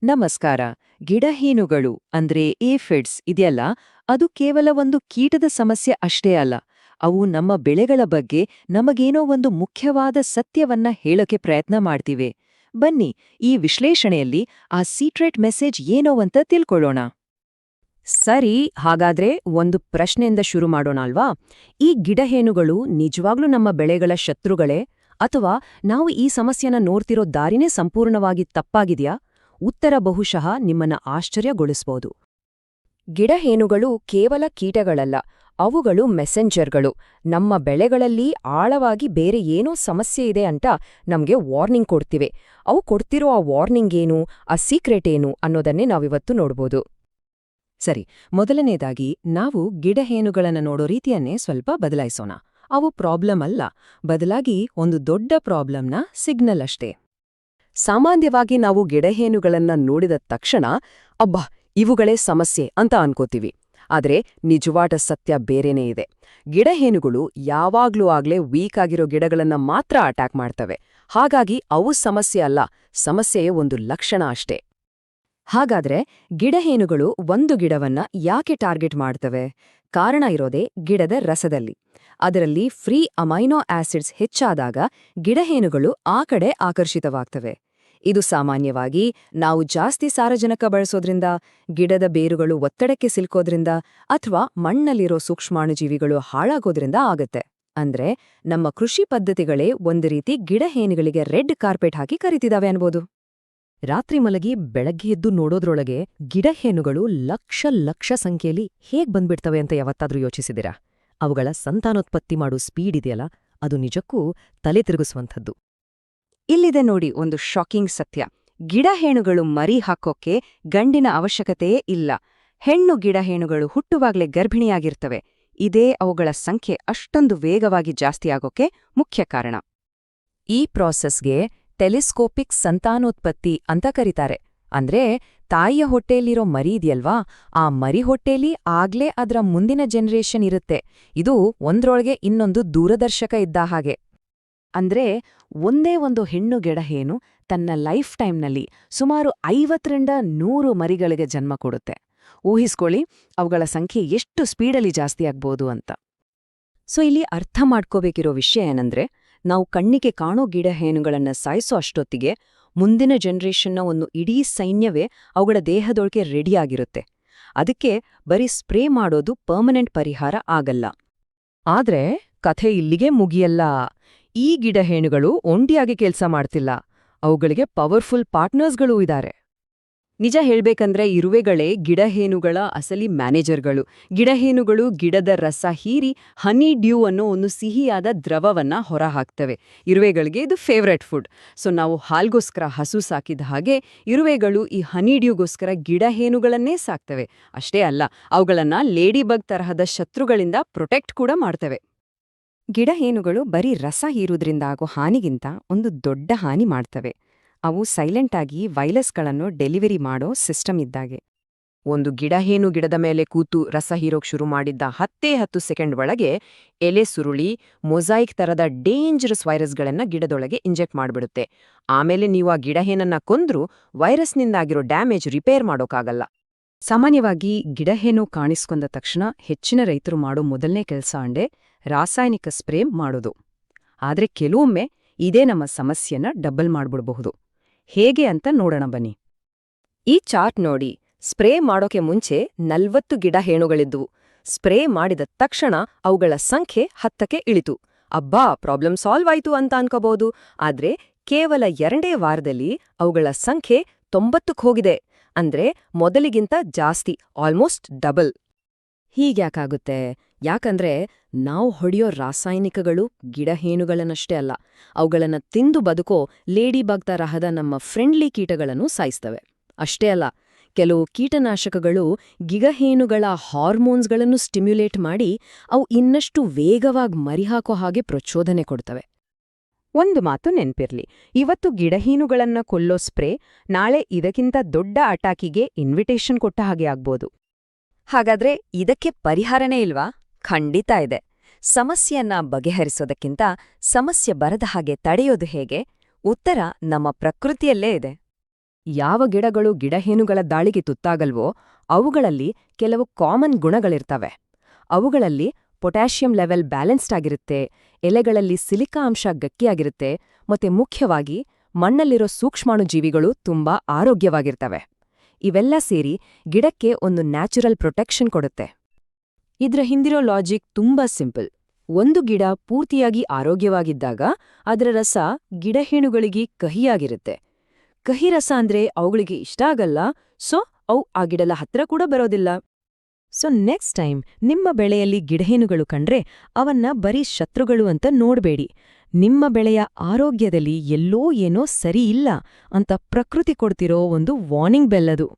ನಮಸ್ಕಾರ. ಗಿಡಹೇನುಗಳು ಅಂದ್ರೆ ಏಫಿಡ್ಸ್ ಇದೆಯಲ್ಲ, ಅದು ಕೇವಲ ಒಂದು ಕೀಟದ ಸಮಸ್ಯೆ ಅಷ್ಟೇ ಅಲ್ಲ. ಅವು ನಮ್ಮ ಬೆಳೆಗಳ ಬಗ್ಗೆ ನಮಗೇನೋ ಒಂದು ಮುಖ್ಯವಾದ ಸತ್ಯವನ್ನ ಹೇಳೋಕೆ ಪ್ರಯತ್ನ ಮಾಡ್ತಿವೆ. ಬನ್ನಿ, ಈ ವಿಶ್ಲೇಷಣೆಯಲ್ಲಿ ಆ ಸೀಕ್ರೆಟ್ ಮೆಸೇಜ್ ಏನೋ ಅಂತ ತಿಳ್ಕೊಳ್ಳೋಣ. ಸರಿ, ಹಾಗಾದ್ರೆ ಒಂದು ಪ್ರಶ್ನೆಯಿಂದ ಶುರು ಮಾಡೋಣ ಅಲ್ವಾ? ಈ ಗಿಡಹೇನುಗಳು ನಿಜವಾಗ್ಲೂ ನಮ್ಮ ಬೆಳೆಗಳ ಶತ್ರುಗಳೇ, ಅಥವಾ ನಾವು ಈ ಸಮಸ್ಯೆನ ನೋಡ್ತಿರೋ ದಾರಿನೇ ಸಂಪೂರ್ಣವಾಗಿ ತಪ್ಪಾಗಿದ್ಯಾ? ಉತ್ತರ ಬಹುಶಃ ನಿಮ್ಮನ್ನ ಆಶ್ಚರ್ಯಗೊಳಿಸ್ಬೋದು. ಗಿಡಹೇನುಗಳು ಕೇವಲ ಕೀಟಗಳಲ್ಲ, ಅವುಗಳು ಮೆಸೆಂಜರ್ಗಳು. ನಮ್ಮ ಬೆಳೆಗಳಲ್ಲಿ ಆಳವಾಗಿ ಬೇರೆ ಏನೋ ಸಮಸ್ಯೆ ಇದೆ ಅಂತ ನಮ್ಗೆ ವಾರ್ನಿಂಗ್ ಕೊಡ್ತಿವೆ. ಅವು ಕೊಡ್ತಿರೋ ಆ ವಾರ್ನಿಂಗ್ ಏನು, ಆ ಸೀಕ್ರೆಟ್ ಏನು ಅನ್ನೋದನ್ನೇ ನಾವಿವತ್ತು ನೋಡ್ಬೋದು. ಸರಿ, ಮೊದಲನೇದಾಗಿ ನಾವು ಗಿಡಹೇನುಗಳನ್ನ ನೋಡೋ ರೀತಿಯನ್ನೇ ಸ್ವಲ್ಪ ಬದಲಾಯಿಸೋಣ. ಅವು ಪ್ರಾಬ್ಲಮ್ ಅಲ್ಲ, ಬದಲಾಗಿ ಒಂದು ದೊಡ್ಡ ಪ್ರಾಬ್ಲಮ್ನ ಸಿಗ್ನಲ್ ಅಷ್ಟೇ. ಸಾಮಾನ್ಯವಾಗಿ ನಾವು ಗಿಡಹೇನುಗಳನ್ನ ನೋಡಿದ ತಕ್ಷಣ ಅಬ್ಬಾ, ಇವುಗಳೇ ಸಮಸ್ಯೆ ಅಂತ ಅನ್ಕೋತೀವಿ. ಆದ್ರೆ ನಿಜವಾದ ಸತ್ಯ ಬೇರೆನೇ ಇದೆ. ಗಿಡಹೇನುಗಳು ಯಾವಾಗ್ಲೂ ಆಗ್ಲೇ ವೀಕ್ ಆಗಿರೋ ಗಿಡಗಳನ್ನ ಮಾತ್ರ ಅಟ್ಯಾಕ್ ಮಾಡ್ತವೆ. ಹಾಗಾಗಿ ಅವು ಸಮಸ್ಯೆ ಅಲ್ಲ, ಸಮಸ್ಯೆಯೇ ಒಂದು ಲಕ್ಷಣ ಅಷ್ಟೇ. ಹಾಗಾದ್ರೆ ಗಿಡಹೇನುಗಳು ಒಂದು ಗಿಡವನ್ನ ಯಾಕೆ ಟಾರ್ಗೆಟ್ ಮಾಡ್ತವೆ? ಕಾರಣ ಇರೋದೇ ಗಿಡದ ರಸದಲ್ಲಿ. ಅದರಲ್ಲಿ ಫ್ರೀ ಅಮೈನೋ ಆಸಿಡ್ಸ್ ಹೆಚ್ಚಾದಾಗ ಗಿಡಹೇನುಗಳು ಆ ಕಡೆ ಆಕರ್ಷಿತವಾಗ್ತವೆ. ಇದು ಸಾಮಾನ್ಯವಾಗಿ ನಾವು ಜಾಸ್ತಿ ಸಾರಜನಕ ಬಳಸೋದ್ರಿಂದ, ಗಿಡದ ಬೇರುಗಳು ಒತ್ತಡಕ್ಕೆ ಸಿಲ್ಕೋದ್ರಿಂದ ಅಥವಾ ಮಣ್ಣಲ್ಲಿರೋ ಸೂಕ್ಷ್ಮಾಣುಜೀವಿಗಳು ಹಾಳಾಗೋದ್ರಿಂದ ಆಗತ್ತೆ. ಅಂದ್ರೆ ನಮ್ಮ ಕೃಷಿ ಪದ್ಧತಿಗಳೇ ಒಂದು ರೀತಿ ಗಿಡಹೇನುಗಳಿಗೆ ರೆಡ್ ಕಾರ್ಪೆಟ್ ಹಾಕಿ ಕರಿತಿದಾವೆ ಅನ್ಬೋದು. ರಾತ್ರಿ ಮಲಗಿ ಬೆಳಗ್ಗೆ ಎದ್ದು ನೋಡೋದ್ರೊಳಗೆ ಗಿಡಹೇನುಗಳು ಲಕ್ಷ ಲಕ್ಷ ಸಂಖ್ಯೆಯಲ್ಲಿ ಹೇಗ್ ಬಂದ್ಬಿಡ್ತವೆ ಅಂತ ಯಾವತ್ತಾದ್ರೂ ಯೋಚಿಸಿದಿರಾ? ಅವುಗಳ ಸಂತಾನೋತ್ಪತ್ತಿ ಮಾಡೋ ಸ್ಪೀಡ್ ಇದೆಯಲ್ಲ, ಅದು ನಿಜಕ್ಕೂ ತಲೆ ತಿರುಗಿಸುವಂಥದ್ದು. ಇಲ್ಲಿದೆ ನೋಡಿ ಒಂದು ಶಾಕಿಂಗ್ ಸತ್ಯ. ಗಿಡಹೇನುಗಳು ಮರಿ ಹಾಕೋಕೆ ಗಂಡಿನ ಅವಶ್ಯಕತೆಯೇ ಇಲ್ಲ. ಹೆಣ್ಣು ಗಿಡಹೇನುಗಳು ಹುಟ್ಟುವಾಗ್ಲೇ ಗರ್ಭಿಣಿಯಾಗಿರ್ತವೆ. ಇದೇ ಅವುಗಳ ಸಂಖ್ಯೆ ಅಷ್ಟೊಂದು ವೇಗವಾಗಿ ಜಾಸ್ತಿಯಾಗೋಕೆ ಮುಖ್ಯ ಕಾರಣ. ಈ ಪ್ರಾಸೆಸ್ಗೆ ಟೆಲಿಸ್ಕೋಪಿಕ್ ಸಂತಾನೋತ್ಪತ್ತಿ ಅಂತ ಕರೀತಾರೆ. ಅಂದ್ರೆ ತಾಯಿಯ ಹೊಟ್ಟೆಯಲ್ಲಿರೋ ಮರಿ ಇದೆಯಲ್ವಾ, ಆ ಮರಿ ಹೊಟ್ಟೆಲಿ ಆಗ್ಲೇ ಅದರ ಮುಂದಿನ ಜನರೇಷನ್ ಇರುತ್ತೆ. ಇದು ಒಂದ್ರೊಳಗೆ ಇನ್ನೊಂದು ದೂರದರ್ಶಕ ಇದ್ದ ಹಾಗೆ. ಅಂದ್ರೆ ಒಂದೇ ಒಂದು ಹೆಣ್ಣು ಗಿಡಹೇನು ತನ್ನ ಲೈಫ್ ಟೈಮ್ನಲ್ಲಿ ಸುಮಾರು 50-100 ಮರಿಗಳಿಗೆ ಜನ್ಮ ಕೊಡುತ್ತೆ. ಊಹಿಸ್ಕೊಳ್ಳಿ ಅವುಗಳ ಸಂಖ್ಯೆ ಎಷ್ಟು ಸ್ಪೀಡಲ್ಲಿ ಜಾಸ್ತಿಯಾಗ್ಬೋದು ಅಂತ. ಸೊ ಇಲ್ಲಿ ಅರ್ಥ ಮಾಡ್ಕೋಬೇಕಿರೋ ವಿಷಯ ಏನಂದ್ರೆ, ನಾವು ಕಣ್ಣಿಗೆ ಕಾಣೋ ಗಿಡಹೇನುಗಳನ್ನ ಸಾಯಿಸೋ ಅಷ್ಟೊತ್ತಿಗೆ ಮುಂದಿನ ಜನರೇಷನ್ನ ಒಂದು ಇಡೀ ಸೈನ್ಯವೇ ಅವುಗಳ ದೇಹದೊಳಗೆ ರೆಡಿಯಾಗಿರುತ್ತೆ. ಅದಕ್ಕೆ ಬರೀ ಸ್ಪ್ರೇ ಮಾಡೋದು ಪರ್ಮನೆಂಟ್ ಪರಿಹಾರ ಆಗಲ್ಲ. ಆದ್ರೆ ಕಥೆ ಇಲ್ಲಿಗೆ ಮುಗಿಯಲ್ಲ. ಈ ಗಿಡಹೇನುಗಳು ಒಂಟಿಯಾಗಿ ಕೆಲ್ಸ ಮಾಡ್ತಿಲ್ಲ, ಅವುಗಳಿಗೆ ಪವರ್ಫುಲ್ ಪಾರ್ಟ್ನರ್ಸ್ಗಳೂ ಇದ್ದಾರೆ. ನಿಜ ಹೇಳ್ಬೇಕಂದ್ರೆ ಇರುವೆಗಳೇ ಗಿಡಹೇನುಗಳ ಅಸಲಿ ಮ್ಯಾನೇಜರ್ಗಳು. ಗಿಡಹೇನುಗಳು ಗಿಡದ ರಸ ಹೀರಿ ಹನಿ ಡ್ಯೂ ಅನ್ನೋ ಒಂದು ಸಿಹಿಯಾದ ದ್ರವವನ್ನ ಹೊರಹಾಕ್ತವೆ. ಇರುವೆಗಳಿಗೆ ಇದು ಫೇವ್ರೆಟ್ ಫುಡ್. ಸೊ ನಾವು ಹಾಲ್ಗೋಸ್ಕರ ಹಸು ಸಾಕಿದ ಹಾಗೆ ಇರುವೆಗಳು ಈ ಹನಿ ಡ್ಯೂಗೋಸ್ಕರ ಗಿಡಹೇನುಗಳನ್ನೇ ಸಾಕ್ತವೆ. ಅಷ್ಟೇ ಅಲ್ಲ, ಅವುಗಳನ್ನ ಲೇಡಿ ಬಗ್ ತರಹದ ಶತ್ರುಗಳಿಂದ ಪ್ರೊಟೆಕ್ಟ್ ಕೂಡ ಮಾಡ್ತವೆ. ಗಿಡಹೇನುಗಳು ಬರೀ ರಸ ಹೀರುವುದ್ರಿಂದ ಆಗೋ ಹಾನಿಗಿಂತ ಒಂದು ದೊಡ್ಡ ಹಾನಿ ಮಾಡ್ತವೆ. ಅವು ಸೈಲೆಂಟಾಗಿ ವೈರಸ್ಗಳನ್ನು ಡೆಲಿವರಿ ಮಾಡೋ ಸಿಸ್ಟಮ್ ಇದ್ದಾಗೆ. ಒಂದು ಗಿಡಹೇನು ಗಿಡದ ಮೇಲೆ ಕೂತು ರಸ ಹೀರೋಕ್ ಶುರು ಮಾಡಿದ್ದ 10 ಸೆಕೆಂಡ್ ಒಳಗೆ ಎಲೆ ಸುರುಳಿ, ಮೊಸೈಕ್ ತರದ ಡೇಂಜರಸ್ ವೈರಸ್ಗಳನ್ನ ಗಿಡದೊಳಗೆ ಇಂಜೆಕ್ಟ್ ಮಾಡ್ಬಿಡುತ್ತೆ. ಆಮೇಲೆ ನೀವು ಆ ಗಿಡಹೇನನ್ನ ಕೊಂದ್ರೂ ವೈರಸ್ನಿಂದಾಗಿರೋ ಡ್ಯಾಮೇಜ್ ರಿಪೇರ್ ಮಾಡೋಕ್ಕಾಗಲ್ಲ. ಸಾಮಾನ್ಯವಾಗಿ ಗಿಡಹೇನು ಕಾಣಿಸ್ಕೊಂಡ ತಕ್ಷಣ ಹೆಚ್ಚಿನ ರೈತರು ಮಾಡೋ ಮೊದಲನೇ ಕೆಲಸ ಅಂದ್ರೆ ರಾಸಾಯನಿಕ ಸ್ಪ್ರೇ ಮಾಡೋದು. ಆದ್ರೆ ಕೆಲವೊಮ್ಮೆ ಇದೇ ನಮ್ಮ ಸಮಸ್ಯೆನ ಡಬಲ್ ಮಾಡ್ಬಿಡಬಹುದು. ಹೇಗೆ ಅಂತ ನೋಡೋಣ ಬನ್ನಿ. ಈ ಚಾರ್ಟ್ ನೋಡಿ. ಸ್ಪ್ರೇ ಮಾಡೋಕೆ ಮುಂಚೆ 40 ಗಿಡಹೇನುಗಳಿದ್ವು. ಸ್ಪ್ರೇ ಮಾಡಿದ ತಕ್ಷಣ ಅವುಗಳ ಸಂಖ್ಯೆ 10ಕ್ಕೆ ಇಳಿತು. ಅಬ್ಬಾ, ಪ್ರಾಬ್ಲಮ್ ಸಾಲ್ವ್ ಆಯ್ತು ಅಂತ ಅನ್ಕೋಬಹುದು. ಆದ್ರೆ ಕೇವಲ 2 ವಾರದಲ್ಲಿ ಅವುಗಳ ಸಂಖ್ಯೆ 90ಕ್ಕೆ ಹೋಗಿದೆ. ಅಂದ್ರೆ ಮೊದಲಿಗಿಂತ ಜಾಸ್ತಿ, ಆಲ್ಮೋಸ್ಟ್ ಡಬಲ್. ಹೀಗ್ಯಾಕಾಗುತ್ತೆ? ಯಾಕಂದ್ರೆ ನಾವು ಹೊಡೆಯೋ ರಾಸಾಯನಿಕಗಳು ಗಿಡಹೇನುಗಳನ್ನಷ್ಟೇ ಅಲ್ಲ, ಅವುಗಳನ್ನ ತಿಂದು ಬದುಕೋ ಲೇಡಿಬಗ್ ತರಹದ ನಮ್ಮ ಫ್ರೆಂಡ್ಲಿ ಕೀಟಗಳನ್ನು ಸಾಯಿಸ್ತವೆ. ಅಷ್ಟೇ ಅಲ್ಲ, ಕೆಲವು ಕೀಟನಾಶಕಗಳು ಗಿಡಹೇನುಗಳ ಹಾರ್ಮೋನ್ಸ್ಗಳನ್ನು ಸ್ಟಿಮ್ಯುಲೇಟ್ ಮಾಡಿ ಅವು ಇನ್ನಷ್ಟು ವೇಗವಾಗಿ ಮರಿಹಾಕೋ ಹಾಗೆ ಪ್ರಚೋದನೆ ಕೊಡ್ತವೆ. ಒಂದು ಮಾತು ನೆನ್ಪಿರ್ಲಿ, ಇವತ್ತು ಗಿಡಹೇನುಗಳನ್ನ ಕೊಲ್ಲೋ ಸ್ಪ್ರೇ ನಾಳೆ ಇದಕ್ಕಿಂತ ದೊಡ್ಡ ಅಟ್ಯಾಕಿಗೆ ಇನ್ವಿಟೇಷನ್ ಕೊಟ್ಟ ಹಾಗೆ ಆಗ್ಬೋದು. ಹಾಗಾದ್ರೆ ಇದಕ್ಕೆ ಪರಿಹಾರನೇ ಇಲ್ವಾ? ಖಂಡಿತ ಇದೆ. ಸಮಸ್ಯೆಯನ್ನ ಬಗೆಹರಿಸೋದಕ್ಕಿಂತ ಸಮಸ್ಯೆ ಬರದ ಹಾಗೆ ತಡೆಯೋದು ಹೇಗೆ? ಉತ್ತರ ನಮ್ಮ ಪ್ರಕೃತಿಯಲ್ಲೇ ಇದೆ. ಯಾವ ಗಿಡಗಳು ಗಿಡಹೇನುಗಳ ದಾಳಿಗೆ ತುತ್ತಾಗಲ್ವೋ ಅವುಗಳಲ್ಲಿ ಕೆಲವು ಕಾಮನ್ ಗುಣಗಳಿರ್ತವೆ. ಅವುಗಳಲ್ಲಿ ಪೊಟ್ಯಾಷಿಯಂ ಲೆವೆಲ್ ಬ್ಯಾಲೆನ್ಸ್ಡ್ ಆಗಿರುತ್ತೆ, ಎಲೆಗಳಲ್ಲಿ ಸಿಲಿಕಾ ಅಂಶ ಗಟ್ಟಿಯಾಗಿರುತ್ತೆ, ಮತ್ತೆ ಮುಖ್ಯವಾಗಿ ಮಣ್ಣಲ್ಲಿರೋ ಸೂಕ್ಷ್ಮಾಣುಜೀವಿಗಳು ತುಂಬಾ ಆರೋಗ್ಯವಾಗಿರ್ತವೆ. ಇವೆಲ್ಲ ಸೇರಿ ಗಿಡಕ್ಕೆ ಒಂದು ನ್ಯಾಚುರಲ್ ಪ್ರೊಟೆಕ್ಷನ್ ಕೊಡುತ್ತೆ. ಇದ್ರ ಹಿಂದಿರೋ ಲಾಜಿಕ್ ತುಂಬಾ ಸಿಂಪಲ್. ಒಂದು ಗಿಡ ಪೂರ್ತಿಯಾಗಿ ಆರೋಗ್ಯವಾಗಿದ್ದಾಗ ಅದರ ರಸ ಗಿಡಹೇನುಗಳಿಗೆ ಕಹಿಯಾಗಿರುತ್ತೆ. ಕಹಿ ರಸ ಅಂದ್ರೆ ಅವುಗಳಿಗೆ ಇಷ್ಟ ಆಗಲ್ಲ, ಸೊ ಅವು ಆ ಗಿಡದ ಹತ್ರ ಕೂಡ ಬರೋದಿಲ್ಲ. ಸೊ ನೆಕ್ಸ್ಟ್ ಟೈಮ್ ನಿಮ್ಮ ಬೆಳೆಯಲ್ಲಿ ಗಿಡಹೇನುಗಳು ಕಂಡ್ರೆ ಅವನ್ನ ಬರೀ ಶತ್ರುಗಳು ಅಂತ ನೋಡ್ಬೇಡಿ. ನಿಮ್ಮ ಬೆಳೆಯ ಆರೋಗ್ಯದಲ್ಲಿ ಎಲ್ಲೋ ಏನೋ ಸರಿ ಇಲ್ಲ ಅಂತ ಪ್ರಕೃತಿ ಕೊಡ್ತಿರೋ ಒಂದು ವಾರ್ನಿಂಗ್ ಬೆಲ್ ಅದು.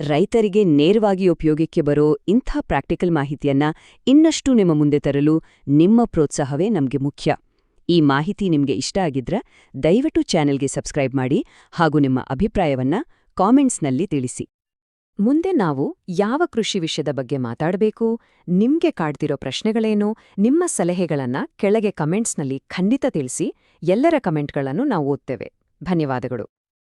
ರೈತರಿಗೆ ನೇರವಾಗಿ ಉಪಯೋಗಕ್ಕೆ ಬರೋ ಇಂಥ ಪ್ರಾಕ್ಟಿಕಲ್ ಮಾಹಿತಿಯನ್ನ ಇನ್ನಷ್ಟು ನಿಮ್ಮ ಮುಂದೆ ತರಲು ನಿಮ್ಮ ಪ್ರೋತ್ಸಾಹವೇ ನಮ್ಗೆ ಮುಖ್ಯ. ಈ ಮಾಹಿತಿ ನಿಮ್ಗೆ ಇಷ್ಟ ಆಗಿದ್ರೆ ದಯವಿಟ್ಟು ಚಾನೆಲ್ಗೆ ಸಬ್ಸ್ಕ್ರೈಬ್ ಮಾಡಿ ಹಾಗೂ ನಿಮ್ಮ ಅಭಿಪ್ರಾಯವನ್ನ ಕಾಮೆಂಟ್ಸ್ನಲ್ಲಿ ತಿಳಿಸಿ. ಮುಂದೆ ನಾವು ಯಾವ ಕೃಷಿ ವಿಷಯದ ಬಗ್ಗೆ ಮಾತಾಡಬೇಕು, ನಿಮ್ಗೆ ಕಾಡ್ತಿರೋ ಪ್ರಶ್ನೆಗಳೇನು, ನಿಮ್ಮ ಸಲಹೆಗಳನ್ನ ಕೆಳಗೆ ಕಮೆಂಟ್ಸ್ನಲ್ಲಿ ಖಂಡಿತ ತಿಳಿಸಿ. ಎಲ್ಲರ ಕಮೆಂಟ್ಗಳನ್ನು ನಾವು ಓದ್ತೇವೆ. ಧನ್ಯವಾದಗಳು.